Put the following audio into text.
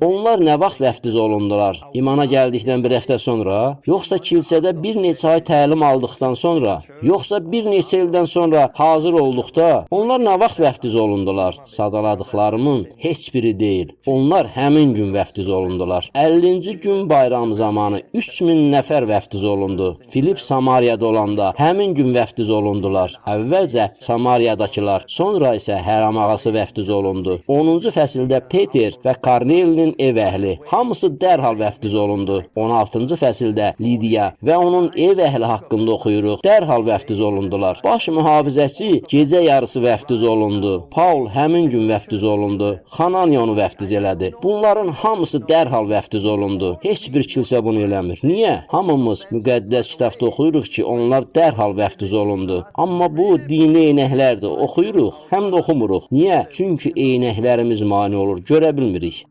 Onlar nə vaxt vəftiz olundular? İmana gəldikdən bir həftə sonra? Yoxsa kilsədə bir neçə ay təlim aldıqdan sonra? Yoxsa bir neçə ildən sonra hazır olduqda? Onlar nə vaxt vəftiz olundular? Sadaladıqlarımın heç biri deyil. Onlar həmin gün vəftiz olundular. 50-ci gün bayramı zamanı 3000 nəfər vəftiz olundu. Filip Samariyada olanda həmin gün vəftiz olundular. Əvvəlcə Samariyadakılar, sonra isə Hərəm ağası vəftiz olundu. 10-cu fəsildə Peter və Kornelinin ev əhli hamısı dərhal vəftiz olundu. 16-cı fəsildə Lidiya və onun ev əhli haqqında oxuyuruq. Dərhal vəftiz olundular. Baş mühafizəçi gecə yarısı vəftiz olundu. Paul həmin gün vəftiz olundu. Xananiya onu vəftiz elədi. Bunların hamısı dərhal vəftiz olundu. Heç bir kilsə bunu eləmir. Niyə? Hamımız müqəddəs kitabda oxuyuruq ki, onlar dərhal vəftiz olundu. Amma bu dini eynəklərdir. Oxuyuruq, həm də oxumuruq. Niyə? Çünki eynəklərimiz mane olur. Görə bilmirik.